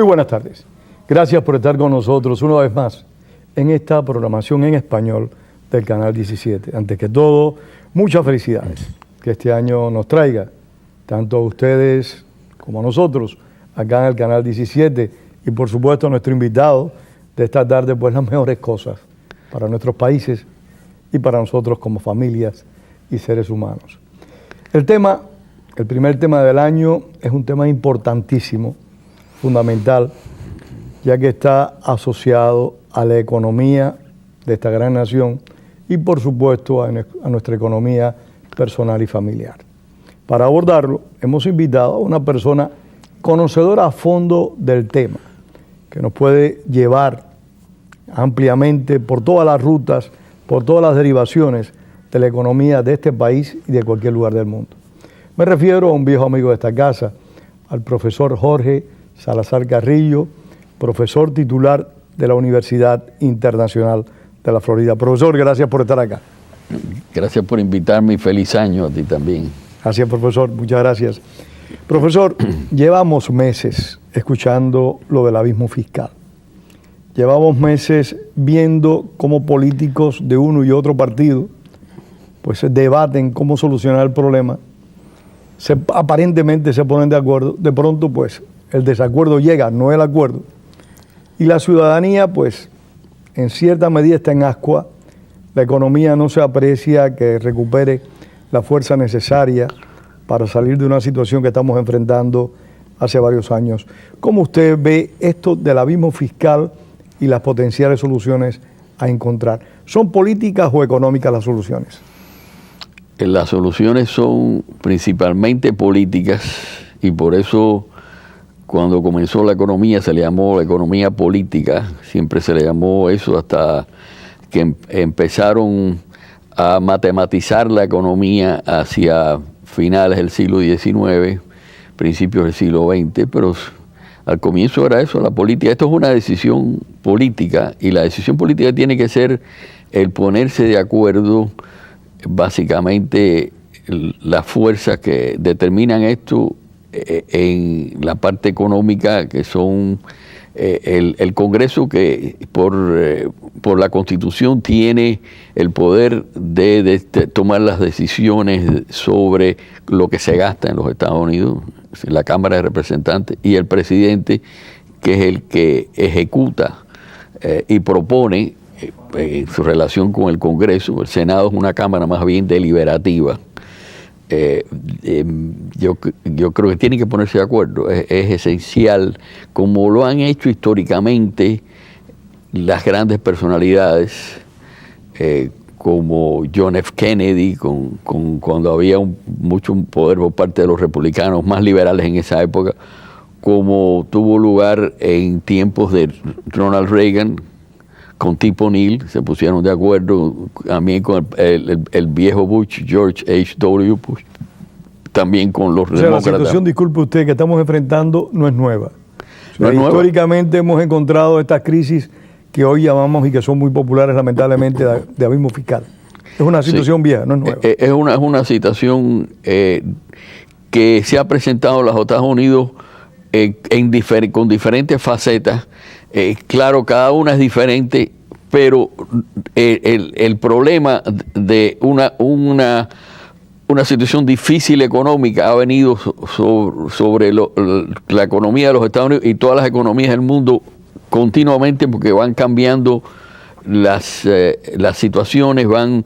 buenas tardes. Gracias por estar con nosotros una vez más en esta programación en español del Canal 17. Antes que todo, muchas felicidades. Que este año nos traiga, tanto a ustedes como a nosotros, acá en el Canal 17, y por supuesto a nuestro invitado de esta tarde, pues las mejores cosas para nuestros países y para nosotros como familias y seres humanos. El primer tema del año es un tema importantísimo, fundamental, ya que está asociado a la economía de esta gran nación y por supuesto a nuestra economía personal y familiar. Para abordarlo hemos invitado a una persona conocedora a fondo del tema, que nos puede llevar ampliamente por todas las rutas, por todas las derivaciones de la economía de este país y de cualquier lugar del mundo. Me refiero a un viejo amigo de esta casa, al profesor Jorge Salazar Carrillo, profesor titular de la Universidad Internacional de la Florida. Profesor, gracias por estar acá. Gracias por invitarme y feliz año a ti también. Gracias, profesor, muchas gracias. Profesor, llevamos meses escuchando lo del abismo fiscal. Llevamos meses viendo cómo políticos de uno y otro partido pues debaten cómo solucionar el problema. Aparentemente se ponen de acuerdo, de pronto pues el desacuerdo llega, no el acuerdo, y la ciudadanía pues en cierta medida está en ascua, la economía no se aprecia que recupere la fuerza necesaria para salir de una situación que estamos enfrentando hace varios años. ¿Cómo usted ve esto del abismo fiscal y las potenciales soluciones a encontrar? ¿Son políticas o económicas las soluciones? Las soluciones son principalmente políticas y por eso cuando comenzó la economía se le llamó la economía política, siempre se le llamó eso hasta que empezaron a matematizar la economía hacia finales del siglo XIX, principios del siglo XX, pero al comienzo era eso, la política. Esto es una decisión política y la decisión política tiene que ser el ponerse de acuerdo. Básicamente las fuerzas que determinan esto en la parte económica, que son el Congreso, que por la Constitución tiene el poder de tomar las decisiones sobre lo que se gasta en los Estados Unidos, la Cámara de Representantes, y el presidente, que es el que ejecuta y propone en su relación con el Congreso. El Senado es una cámara más bien deliberativa. Yo creo que tienen que ponerse de acuerdo. Es esencial, como lo han hecho históricamente las grandes personalidades, como John F. Kennedy, cuando había mucho poder por parte de los republicanos más liberales en esa época, como tuvo lugar en tiempos de Ronald Reagan, con Tip O'Neill, se pusieron de acuerdo también con el viejo Bush, George H.W. Bush, también con los demócratas. La situación, disculpe usted, que estamos enfrentando no es nueva. No es históricamente hemos encontrado estas crisis que hoy llamamos y que son muy populares lamentablemente de abismo fiscal. Es una situación vieja, no es nueva. Es una situación que se ha presentado en los Estados Unidos con diferentes facetas. Claro, cada una es diferente, pero el problema de una situación difícil económica ha venido sobre la economía de los Estados Unidos y todas las economías del mundo continuamente, porque van cambiando las situaciones, van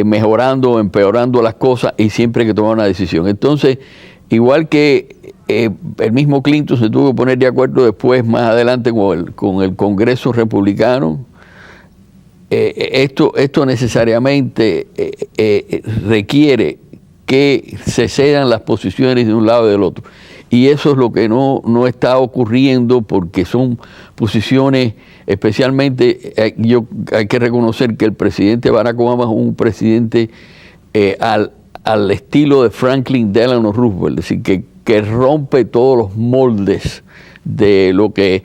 mejorando, empeorando las cosas, y siempre hay que tomar una decisión. Entonces, igual que el mismo Clinton se tuvo que poner de acuerdo después, más adelante, con el Congreso republicano, esto necesariamente requiere que se cedan las posiciones de un lado y del otro. Y eso es lo que no está ocurriendo, porque son posiciones, especialmente, hay que reconocer que el presidente Barack Obama es un presidente al estilo de Franklin Delano Roosevelt, es decir, que rompe todos los moldes de lo que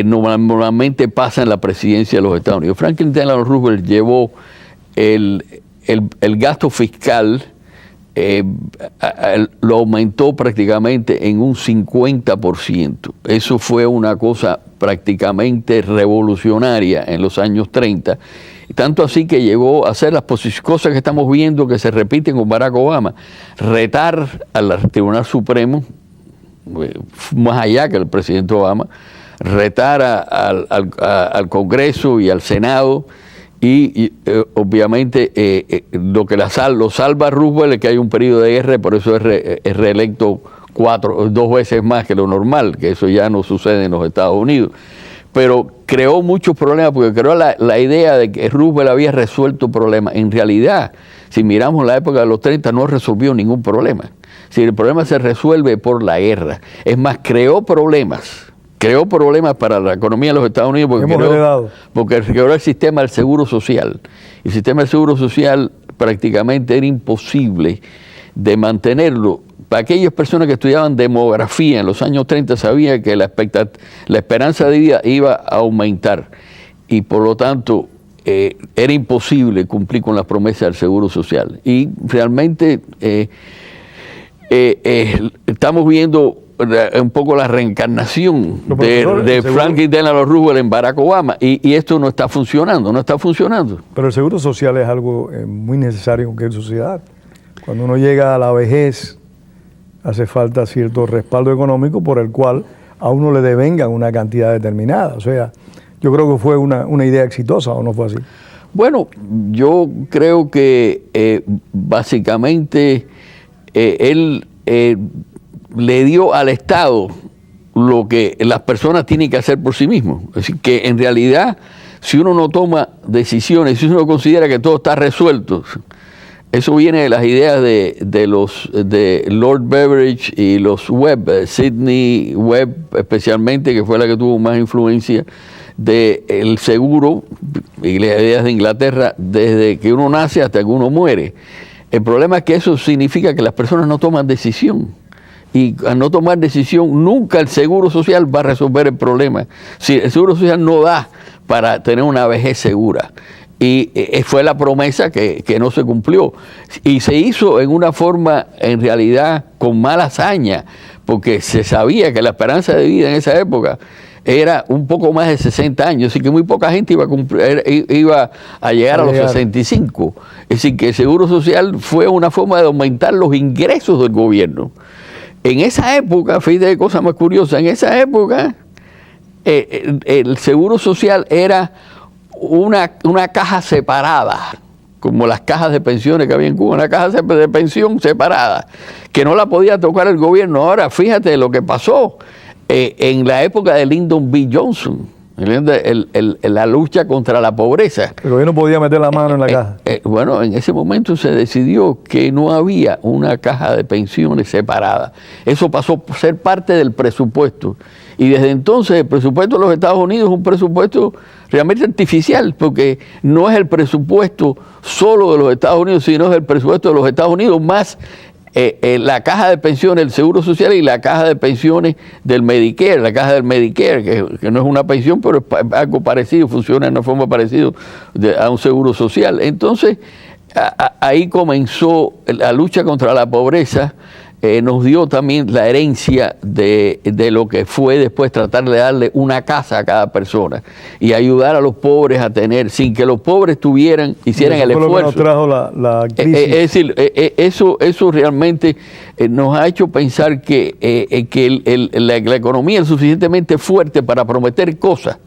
normalmente pasa en la presidencia de los Estados Unidos. Franklin Delano Roosevelt llevó el gasto fiscal lo aumentó prácticamente en un 50%. Eso fue una cosa prácticamente revolucionaria en los años 30, tanto así que llegó a hacer las cosas que estamos viendo que se repiten con Barack Obama, retar al Tribunal Supremo, más allá que el presidente Obama, retar al Congreso y al Senado, y obviamente lo que lo salva a Roosevelt es que hay un periodo de guerra, por eso es reelecto 2 veces más que lo normal, que eso ya no sucede en los Estados Unidos. Pero creó muchos problemas, porque creó la idea de que Roosevelt había resuelto problemas. En realidad, si miramos la época de los 30, no resolvió ningún problema. Si el problema se resuelve por la guerra. Es más, creó problemas para la economía de los Estados Unidos porque creó el sistema del seguro social. El sistema del seguro social prácticamente era imposible de mantenerlo. Para aquellas personas que estudiaban demografía en los años 30 sabían que la esperanza de vida iba a aumentar y por lo tanto era imposible cumplir con las promesas del seguro social. Y realmente estamos viendo un poco la reencarnación de Franklin Delano Roosevelt en Barack Obama y esto no está funcionando. Pero el seguro social es algo muy necesario en cualquier sociedad. Cuando uno llega a la vejez hace falta cierto respaldo económico por el cual a uno le devengan una cantidad determinada. O sea, yo creo que fue una idea exitosa, ¿o no fue así? Bueno, yo creo que básicamente él le dio al Estado lo que las personas tienen que hacer por sí mismos. Es decir, que en realidad, si uno no toma decisiones, si uno considera que todo está resuelto, eso viene de las ideas de Lord Beveridge y los Webb, Sidney Webb especialmente, que fue la que tuvo más influencia del seguro, y las ideas de Inglaterra, desde que uno nace hasta que uno muere. El problema es que eso significa que las personas no toman decisión. Y al no tomar decisión, nunca el seguro social va a resolver el problema. Si el seguro social no da para tener una vejez segura. Y fue la promesa que no se cumplió. Y se hizo en una forma, en realidad, con mala hazaña, porque se sabía que la esperanza de vida en esa época era un poco más de 60 años, así que muy poca gente iba a llegar a los 65. Es decir, que el Seguro Social fue una forma de aumentar los ingresos del gobierno. En esa época, fíjate qué cosa más curiosa, en esa época el Seguro Social era una caja separada, como las cajas de pensiones que había en Cuba, una caja de pensión separada, que no la podía tocar el gobierno. Ahora, fíjate lo que pasó en la época de Lyndon B. Johnson, la lucha contra la pobreza. El gobierno podía meter la mano en la caja. Bueno, en ese momento se decidió que no había una caja de pensiones separada. Eso pasó a ser parte del presupuesto. Y desde entonces el presupuesto de los Estados Unidos es un presupuesto realmente artificial, porque no es el presupuesto solo de los Estados Unidos, sino es el presupuesto de los Estados Unidos más la caja de pensiones del Seguro Social y la caja de pensiones del Medicare, la caja del Medicare, que no es una pensión, pero es algo parecido, funciona de una forma parecida a un seguro social. Entonces, ahí comenzó la lucha contra la pobreza. Nos dio también la herencia de lo que fue después tratar de darle una casa a cada persona y ayudar a los pobres a tener, sin que los pobres hicieran el esfuerzo. Lo que nos trajo la crisis. Es decir, eso realmente nos ha hecho pensar que la economía es suficientemente fuerte para prometer cosas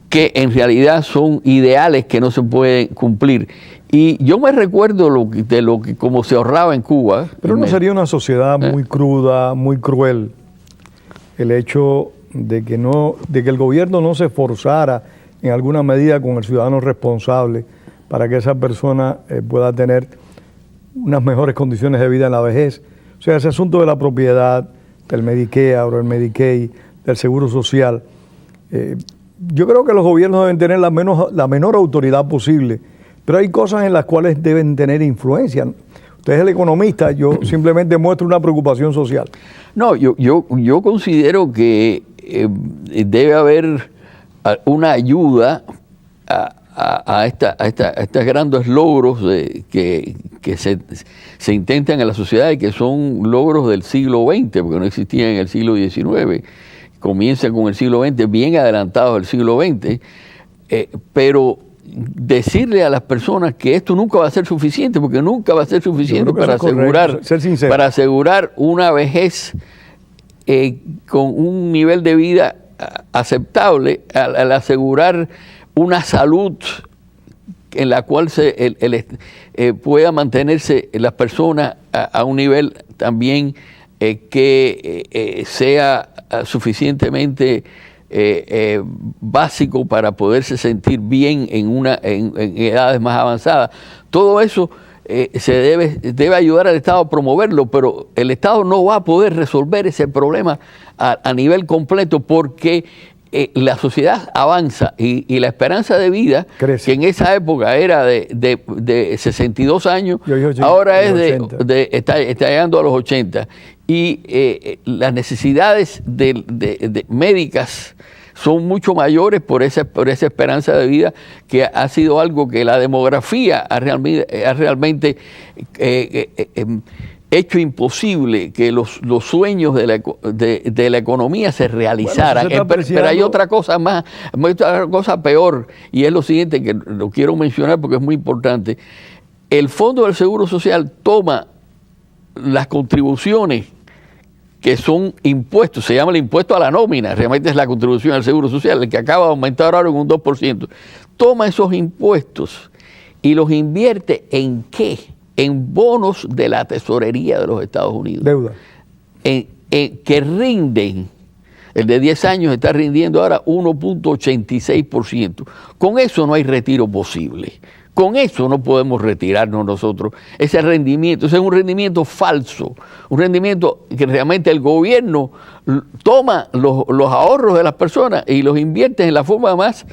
que en realidad son ideales que no se pueden cumplir. Y yo me recuerdo de lo que como se ahorraba en Cuba. Pero no sería una sociedad muy cruda, muy cruel, el hecho de que el gobierno no se esforzara en alguna medida con el ciudadano responsable para que esa persona pueda tener unas mejores condiciones de vida en la vejez. O sea, ese asunto de la propiedad, del Medicare o el Medicaid, del Seguro Social, yo creo que los gobiernos deben tener la menor autoridad posible, pero hay cosas en las cuales deben tener influencia. Usted es el economista, yo simplemente muestro una preocupación social. No, yo considero que debe haber una ayuda a estos grandes logros que se intentan en la sociedad y que son logros del siglo XX, porque no existían en el siglo XIX. Comienzan con el siglo XX, bien adelantados del siglo XX, pero decirle a las personas que esto nunca va a ser suficiente, porque nunca va a ser suficiente para asegurar una vejez con un nivel de vida aceptable, al asegurar una salud en la cual pueda mantenerse las personas a un nivel también que sea suficienmente básico para poderse sentir bien en edades más avanzadas. Todo eso se debe ayudar al Estado a promoverlo, pero el Estado no va a poder resolver ese problema a nivel completo, porque la sociedad avanza y la esperanza de vida, crece, que en esa época era de 62 años, ahora está llegando a los 80. Y las necesidades médicas son mucho mayores por esa esperanza de vida, que ha sido algo que la demografía ha realmente hecho imposible que los sueños de la economía se realizaran. Bueno, pero hay otra cosa más, otra cosa peor, y es lo siguiente, que lo quiero mencionar porque es muy importante. El Fondo del Seguro Social toma las contribuciones que son impuestos, se llama el impuesto a la nómina, realmente es la contribución al Seguro Social, el que acaba de aumentar ahora en un 2%. Toma esos impuestos y los invierte ¿en qué? En bonos de la tesorería de los Estados Unidos. Deuda. Que rinden, el de 10 años está rindiendo ahora 1.86%. Con eso no hay retiro posible. Con eso no podemos retirarnos nosotros. Ese rendimiento, ese es un rendimiento falso, un rendimiento que realmente el gobierno toma los ahorros de las personas y los invierte en la forma más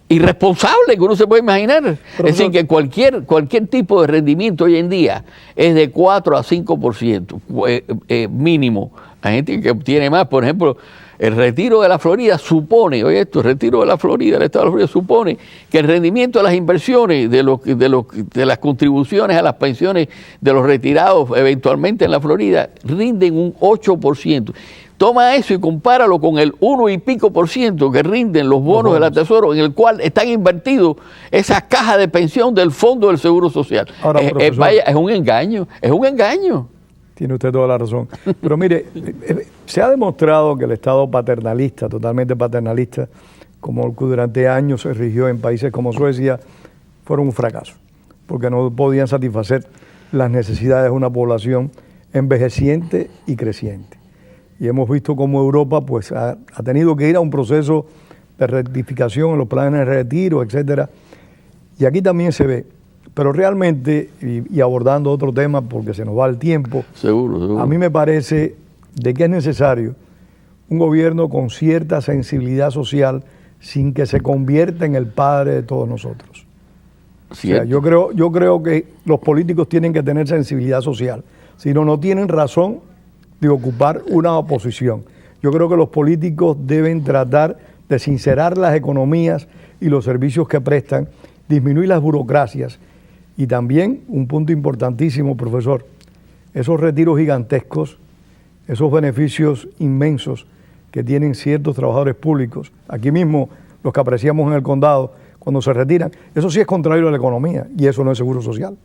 irresponsable que uno se puede imaginar. Profesor, es decir, que cualquier tipo de rendimiento hoy en día es de 4 a 5% mínimo. Hay gente que obtiene más. Por ejemplo, el retiro de la Florida supone, oye esto, el retiro de la Florida, del estado de la Florida, supone que el rendimiento de las inversiones, de las contribuciones a las pensiones de los retirados eventualmente en la Florida, rinden un 8%. Toma eso y compáralo con el 1 y pico % que rinden los bonos de la Tesoro, en el cual están invertidos esas cajas de pensión del Fondo del Seguro Social. Ahora, es un engaño, es un engaño. Tiene usted toda la razón. Pero mire, se ha demostrado que el Estado paternalista, totalmente paternalista, como durante años se rigió en países como Suecia, fueron un fracaso, porque no podían satisfacer las necesidades de una población envejeciente y creciente. Y hemos visto cómo Europa pues ha tenido que ir a un proceso de rectificación en los planes de retiro, etcétera. Y aquí también se ve. Pero realmente, y abordando otro tema porque se nos va el tiempo, seguro. A mí me parece de que es necesario un gobierno con cierta sensibilidad social sin que se convierta en el padre de todos nosotros. O sea, yo creo que los políticos tienen que tener sensibilidad social, si no, no tienen razón de ocupar una oposición. Yo creo que los políticos deben tratar de sincerar las economías y los servicios que prestan, disminuir las burocracias. Y también, un punto importantísimo, profesor, esos retiros gigantescos, esos beneficios inmensos que tienen ciertos trabajadores públicos, aquí mismo los que apreciamos en el condado, cuando se retiran, eso sí es contrario a la economía y eso no es seguro social.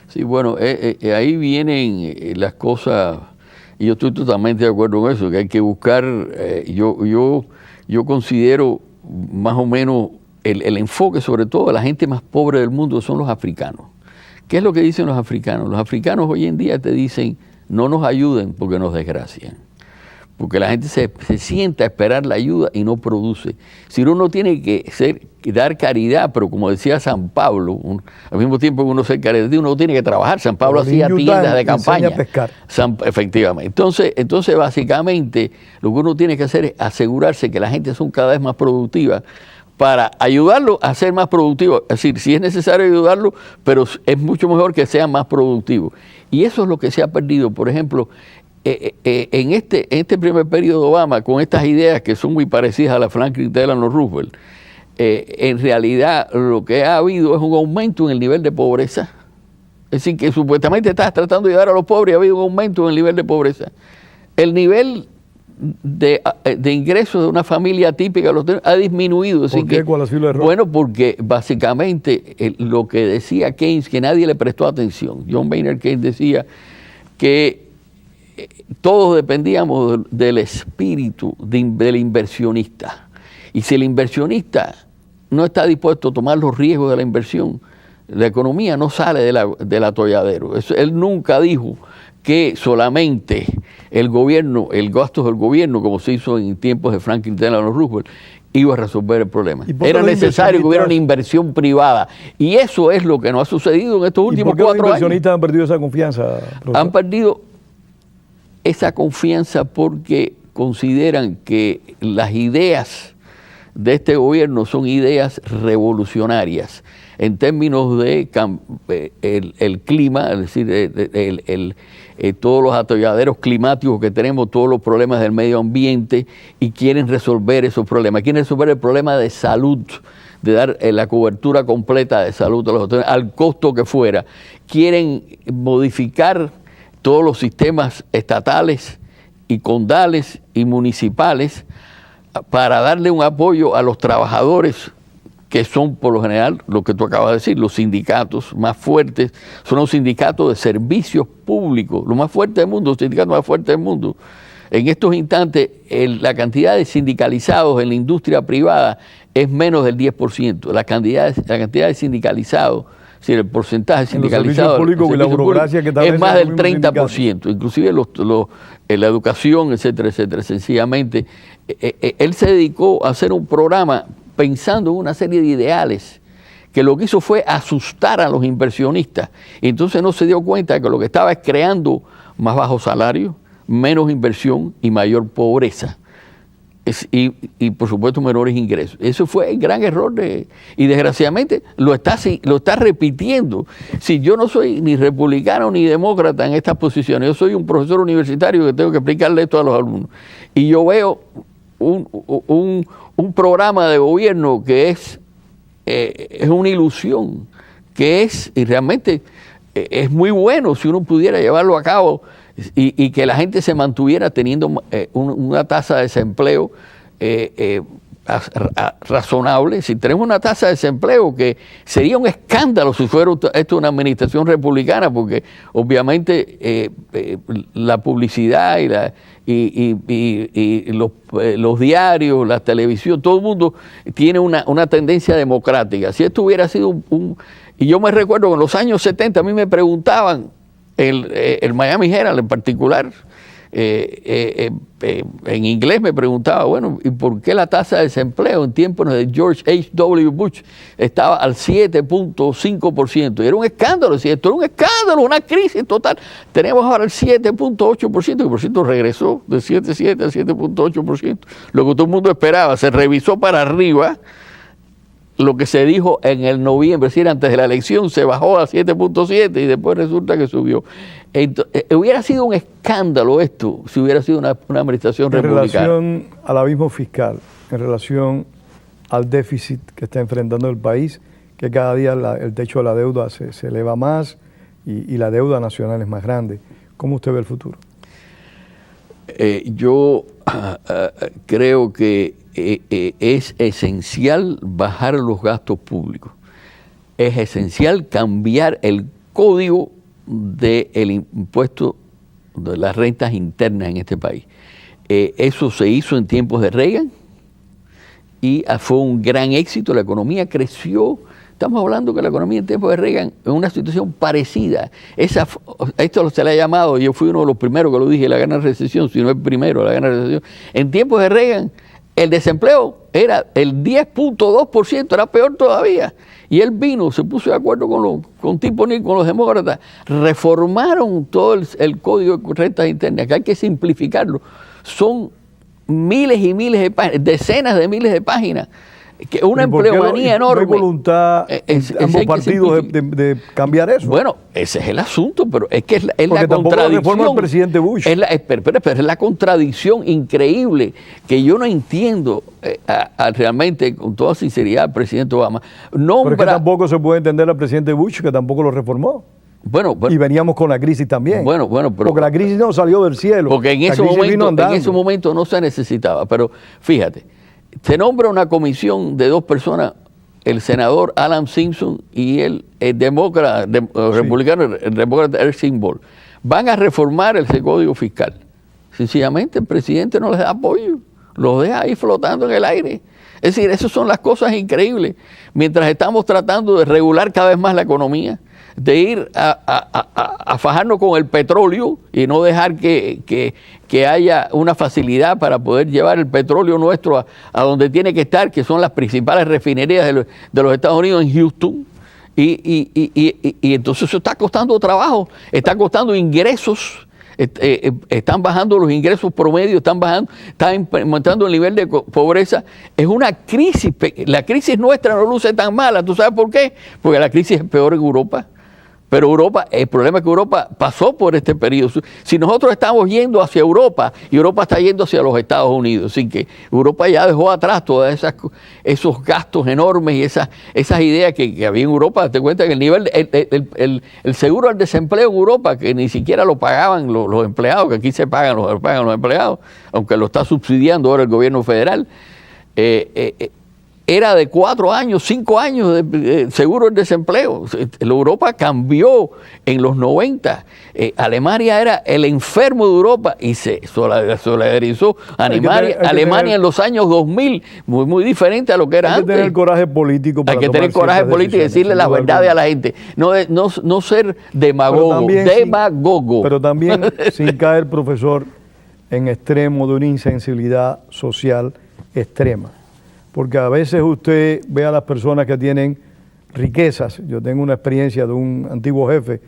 Sí, bueno, ahí vienen las cosas, y yo estoy totalmente de acuerdo con eso, que hay que buscar, yo considero más o menos el enfoque sobre todo de la gente más pobre del mundo son los africanos. ¿Qué es lo que dicen los africanos? Los africanos hoy en día te dicen, no nos ayuden porque nos desgracian. Porque la gente se sienta a esperar la ayuda y no produce. Si uno tiene que dar caridad, pero como decía San Pablo, al mismo tiempo que uno ser caridad, uno tiene que trabajar. San Pablo hacía tiendas de campaña. A pescar. Efectivamente. Entonces, básicamente, lo que uno tiene que hacer es asegurarse que la gente son cada vez más productiva, para ayudarlo a ser más productivo. Es decir, si es necesario ayudarlo, pero es mucho mejor que sean más productivos. Y eso es lo que se ha perdido. Por ejemplo, en este primer periodo de Obama, con estas ideas que son muy parecidas a la Franklin Delano Roosevelt, en realidad lo que ha habido es un aumento en el nivel de pobreza. Es decir, que supuestamente estás tratando de ayudar a los pobres y ha habido un aumento en el nivel de pobreza. El nivel de ingresos de una familia típica ha disminuido. ¿Por qué? ¿Cuál ha sido el error? Bueno, porque básicamente lo que decía Keynes, que nadie le prestó atención. John Maynard Keynes decía que todos dependíamos del espíritu del inversionista. Y si el inversionista no está dispuesto a tomar los riesgos de la inversión, la economía no sale del atolladero. Él nunca dijo que solamente el gasto del gobierno, como se hizo en tiempos de Franklin Delano Roosevelt, iba a resolver el problema. Era necesario que hubiera una inversión privada. Y eso es lo que no ha sucedido en estos últimos 4 años. ¿Por qué los inversionistas han perdido esa confianza, profesor? Han perdido esa confianza porque consideran que las ideas de este gobierno son ideas revolucionarias en términos de el clima, es decir, todos los atolladeros climáticos que tenemos, todos los problemas del medio ambiente, y quieren resolver esos problemas. Quieren resolver el problema de salud, de dar la cobertura completa de salud a los hoteles, al costo que fuera. Quieren modificar todos los sistemas estatales y condales y municipales para darle un apoyo a los trabajadores, que son por lo general, lo que tú acabas de decir, los sindicatos más fuertes, son los sindicatos de servicios públicos, los más fuertes del mundo, los sindicatos más fuertes del mundo. En estos instantes, la cantidad de sindicalizados en la industria privada es menos del 10%. La cantidad de sindicalizados, es decir, el porcentaje sindicalizado públicos y la burocracia que es más del 30%, inclusive la educación, etcétera, etcétera. Sencillamente, él se dedicó a hacer un programa pensando en una serie de ideales, que lo que hizo fue asustar a los inversionistas. Y entonces no se dio cuenta de que lo que estaba es creando más bajos salarios, menos inversión y mayor pobreza. Y por supuesto menores ingresos. Eso fue el gran error y desgraciadamente lo está repitiendo. Si yo no soy ni republicano ni demócrata en estas posiciones, yo soy un profesor universitario que tengo que explicarle esto a los alumnos. Y yo veo un programa de gobierno que es una ilusión, y realmente es muy bueno si uno pudiera llevarlo a cabo y que la gente se mantuviera teniendo una tasa de desempleo razonable. Si tenemos una tasa de desempleo, que sería un escándalo si fuera esto una administración republicana, porque obviamente la publicidad y los diarios, la televisión, todo el mundo tiene una tendencia democrática. Si esto hubiera sido y yo me recuerdo que en los años 70 a mí me preguntaban, el Miami Herald en particular, en inglés me preguntaba, bueno, ¿y por qué la tasa de desempleo en tiempos de George H.W. Bush estaba al 7.5%? Y era un escándalo, esto era un escándalo, una crisis total. Tenemos ahora el 7.8%, que por cierto regresó de 7.7 a 7.8%, lo que todo el mundo esperaba. Se revisó para arriba lo que se dijo en el noviembre, es decir, antes de la elección, se bajó a 7.7 y después resulta que subió. Entonces, hubiera sido un escándalo esto si hubiera sido una administración republicana. En relación al abismo fiscal, en relación al déficit que está enfrentando el país, que cada día el techo de la deuda se eleva más y la deuda nacional es más grande, ¿cómo usted ve el futuro? Yo creo que es esencial bajar los gastos públicos. Es esencial cambiar el código del impuesto de las rentas internas en este país. Eso se hizo en tiempos de Reagan y fue un gran éxito. La economía creció. Estamos hablando que la economía en tiempos de Reagan en una situación parecida. Esto se le ha llamado, yo fui uno de los primeros que lo dije, la gran recesión, si no el primero, la gran recesión. En tiempos de Reagan, el desempleo era el 10.2%, era peor todavía. Y él se puso de acuerdo con los demócratas, reformaron todo el código de rentas internas, que hay que simplificarlo. Son miles y miles de páginas, decenas de miles de páginas que una ¿Y por qué empleomanía no hay enorme. voluntad en ambos partidos de cambiar eso? Bueno, ese es el asunto, pero es que es la Porque tampoco lo reforma contradicción. el presidente Bush. Pero es la contradicción increíble que yo no entiendo realmente, con toda sinceridad, el presidente Obama. Pero es que tampoco se puede entender al presidente Bush, que tampoco lo reformó. Bueno, y veníamos con la crisis también. Bueno, pero, porque la crisis no salió del cielo. Porque en ese momento no se necesitaba. Pero fíjate, se nombra una comisión de 2 personas, el senador Alan Simpson y el demócrata, republicano, el demócrata Eric Simbol. Van a reformar el código fiscal. Sencillamente el presidente no les da apoyo, los deja ahí flotando en el aire. Es decir, esas son las cosas increíbles. Mientras estamos tratando de regular cada vez más la economía, de ir a fajarnos con el petróleo y no dejar que haya una facilidad para poder llevar el petróleo nuestro a donde tiene que estar, que son las principales refinerías de los Estados Unidos en Houston. Y entonces eso está costando trabajo, está costando ingresos. Están bajando los ingresos promedios, están aumentando el nivel de pobreza. Es una crisis. La crisis nuestra no luce tan mala. ¿Tú sabes por qué? Porque la crisis es peor en Europa. Pero Europa, el problema es que Europa pasó por este periodo. Si nosotros estamos yendo hacia Europa y Europa está yendo hacia los Estados Unidos, así que Europa ya dejó atrás todos esos gastos enormes y esas ideas que había en Europa. Te cuenta que el nivel, el seguro al desempleo en Europa, que ni siquiera lo pagaban los empleados, que aquí se pagan los empleados, aunque lo está subsidiando ahora el gobierno federal, era de 4 años, 5 años de seguro del desempleo. Europa cambió en los 90. Alemania era el enfermo de Europa y se solidarizó. Alemania en los años 2000, muy diferente a lo que era antes. Hay que tener coraje político para Hay que tener coraje político y decirle la verdad a la gente. No ser demagogo. Pero también sin caer, profesor, en extremo de una insensibilidad social extrema. Porque a veces usted ve a las personas que tienen riquezas. Yo tengo una experiencia de un antiguo jefe,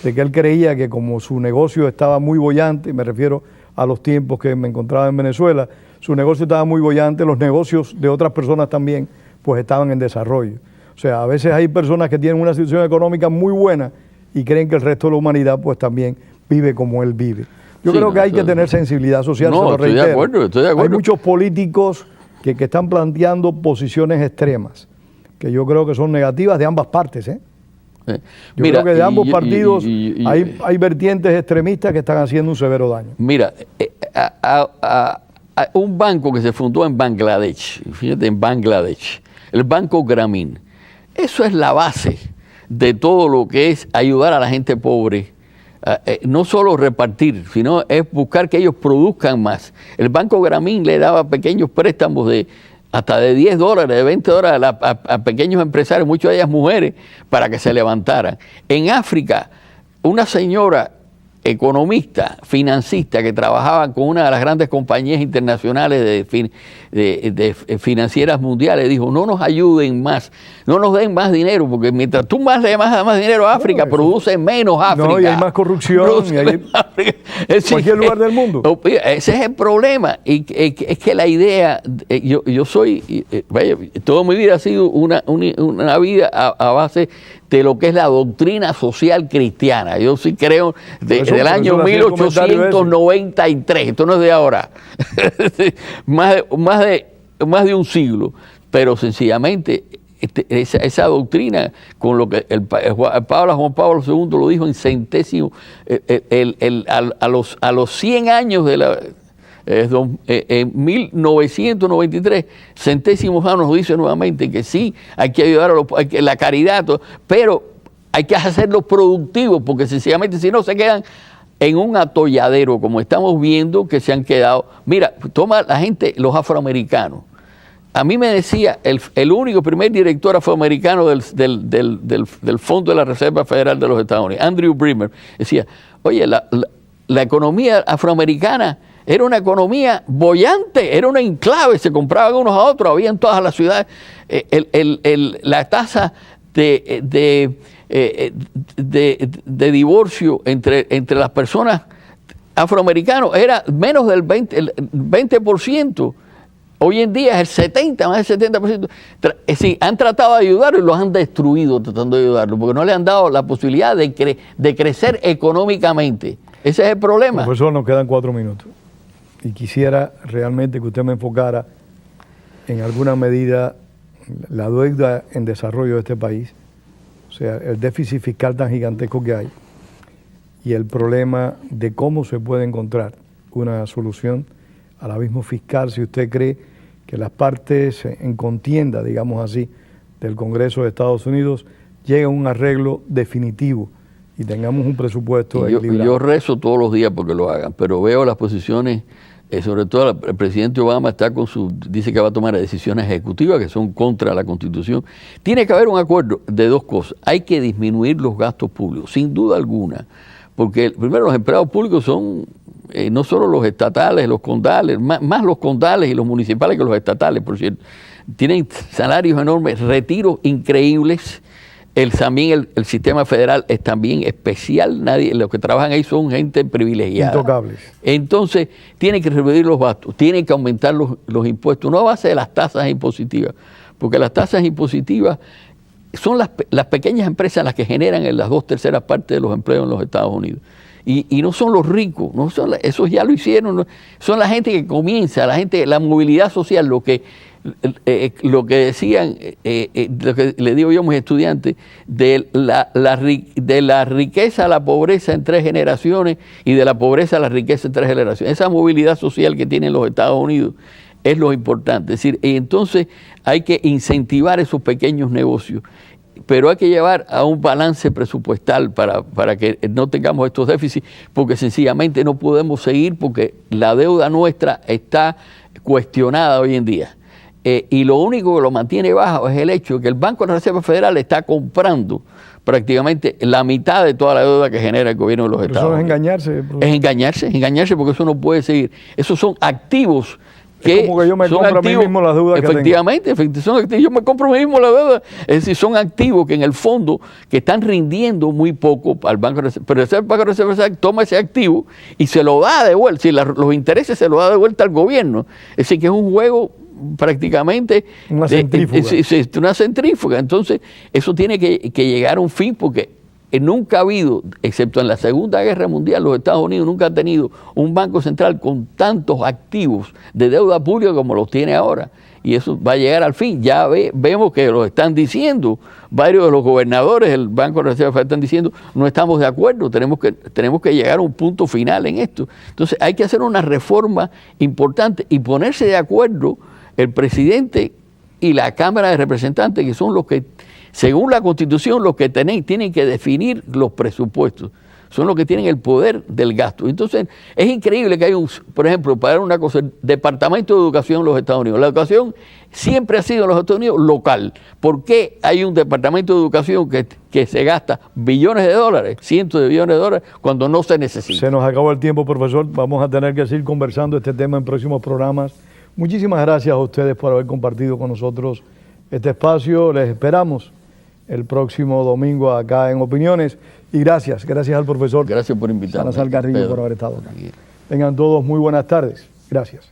de que él creía que como su negocio estaba muy boyante, me refiero a los tiempos que me encontraba en Venezuela, su negocio estaba muy boyante, los negocios de otras personas también, pues estaban en desarrollo. O sea, a veces hay personas que tienen una situación económica muy buena y creen que el resto de la humanidad pues también vive como él vive. Yo creo que hay que tener sensibilidad social, se lo reitero. Estoy de acuerdo. Hay muchos políticos que están planteando posiciones extremas, que yo creo que son negativas de ambas partes. Yo creo que de ambos partidos hay vertientes extremistas que están haciendo un severo daño. Mira, un banco que se fundó en Bangladesh, fíjate, en Bangladesh, el Banco Grameen, eso es la base de todo lo que es ayudar a la gente pobre. No solo repartir, sino es buscar que ellos produzcan más. El Banco Grameen le daba pequeños préstamos de hasta de $10, de $20 a pequeños empresarios, muchas de ellas mujeres, para que se levantaran. En África, una señora economista, financista, que trabajaba con una de las grandes compañías internacionales de financieras mundiales, dijo, no nos ayuden más, no nos den más dinero, porque mientras tú más le das más dinero a África, produce menos África. No, y hay más corrupción en cualquier lugar del mundo. Ese es el problema, y es que la idea, yo soy, toda mi vida ha sido una vida a base de lo que es la doctrina social cristiana. Yo sí creo del año 1893, esto no es de ahora, más de un siglo, pero sencillamente esa doctrina, con lo que Juan Pablo II lo dijo en centésimo, a los 100 años de la... en 1993, centésimos años nos dice nuevamente que sí, hay que ayudar a la caridad, pero hay que hacerlo productivo, porque sencillamente si no se quedan en un atolladero, como estamos viendo que se han quedado. Mira, toma la gente, los afroamericanos. A mí me decía el primer director afroamericano del Fondo de la Reserva Federal de los Estados Unidos, Andrew Bremer, decía, oye, la economía afroamericana era una economía boyante, era una enclave, se compraban unos a otros, había en todas las ciudades. La tasa de divorcio entre las personas afroamericanas era menos del 20%. Hoy en día es el 70, más del 70%. Sí, han tratado de ayudarlo y los han destruido tratando de ayudarlo, porque no le han dado la posibilidad de crecer económicamente. Ese es el problema. Profesor, nos quedan 4 minutos. Y quisiera realmente que usted me enfocara en alguna medida la deuda en desarrollo de este país, o sea, el déficit fiscal tan gigantesco que hay y el problema de cómo se puede encontrar una solución al abismo fiscal, si usted cree que las partes en contienda, digamos así, del Congreso de Estados Unidos lleguen a un arreglo definitivo y tengamos un presupuesto equilibrado. Yo rezo todos los días porque lo hagan, pero veo las posiciones, sobre todo el presidente Obama dice que va a tomar decisiones ejecutivas que son contra la Constitución. Tiene que haber un acuerdo de 2 cosas. Hay que disminuir los gastos públicos, sin duda alguna, porque primero los empleados públicos son no solo los estatales, los condales, más los condales y los municipales que los estatales, por cierto. Tienen salarios enormes, retiros increíbles. También el sistema federal es también especial. Los que trabajan ahí son gente privilegiada. Intocables. Entonces, tienen que reducir los gastos, tienen que aumentar los impuestos, no a base de las tasas impositivas, porque las tasas impositivas son las pequeñas empresas las que generan en las 2/3 partes de los empleos en los Estados Unidos. Y no son los ricos, esos ya lo hicieron, son la gente que comienza, la movilidad social, lo que decían, lo que le digo yo a mis estudiantes, de la riqueza a la pobreza en 3 generaciones y de la pobreza a la riqueza en 3 generaciones. Esa movilidad social que tienen los Estados Unidos es lo importante. Es decir, entonces hay que incentivar esos pequeños negocios, pero hay que llevar a un balance presupuestal para que no tengamos estos déficits, porque sencillamente no podemos seguir, porque la deuda nuestra está cuestionada hoy en día. Y lo único que lo mantiene bajo es el hecho de que el Banco de la Reserva Federal está comprando prácticamente la mitad de toda la deuda que genera el gobierno de los Estados Unidos. Eso es engañarse porque eso no puede seguir. Esos son activos que como que yo me compro a mí mismo las deudas que tengo. Efectivamente, son activos. Yo me compro a mí mismo la deuda. Es decir, son activos que en el fondo que están rindiendo muy poco al Banco de Reserva. Pero el Banco de Reserva toma ese activo y se lo da de vuelta. Si los intereses se lo da de vuelta al gobierno. Es decir, que es un juego prácticamente una centrífuga. Una centrífuga. Entonces, eso tiene que llegar a un fin, porque nunca ha habido, excepto en la Segunda Guerra Mundial, los Estados Unidos nunca han tenido un banco central con tantos activos de deuda pública como los tiene ahora. Y eso va a llegar al fin. Ya vemos que lo están diciendo varios de los gobernadores del Banco de Reserva Federal, están diciendo, no estamos de acuerdo, tenemos que llegar a un punto final en esto. Entonces hay que hacer una reforma importante y ponerse de acuerdo el presidente y la Cámara de Representantes, que son los que, según la Constitución, los que tienen que definir los presupuestos, son los que tienen el poder del gasto. Entonces, es increíble que hay por ejemplo, para una cosa, el Departamento de Educación en los Estados Unidos. La educación siempre ha sido en los Estados Unidos local. ¿Por qué hay un Departamento de Educación que se gasta billones de dólares, cientos de billones de dólares, cuando no se necesita? Se nos acabó el tiempo, profesor. Vamos a tener que seguir conversando este tema en próximos programas. Muchísimas gracias a ustedes por haber compartido con nosotros este espacio. Les esperamos el próximo domingo acá en Opiniones. Y gracias al profesor. Gracias por invitarme. Salazar Carrillo, por haber estado acá. Tengan todos muy buenas tardes. Gracias.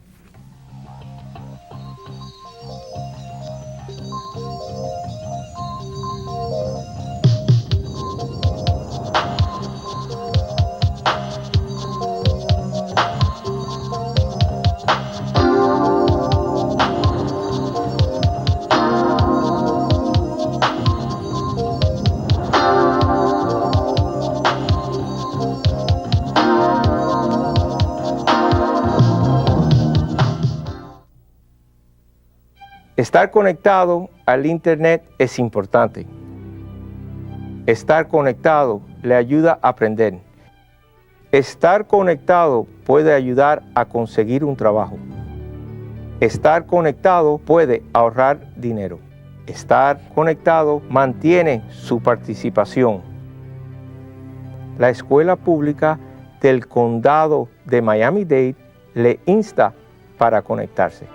Estar conectado al Internet es importante. Estar conectado le ayuda a aprender. Estar conectado puede ayudar a conseguir un trabajo. Estar conectado puede ahorrar dinero. Estar conectado mantiene su participación. La Escuela Pública del Condado de Miami-Dade le insta para conectarse.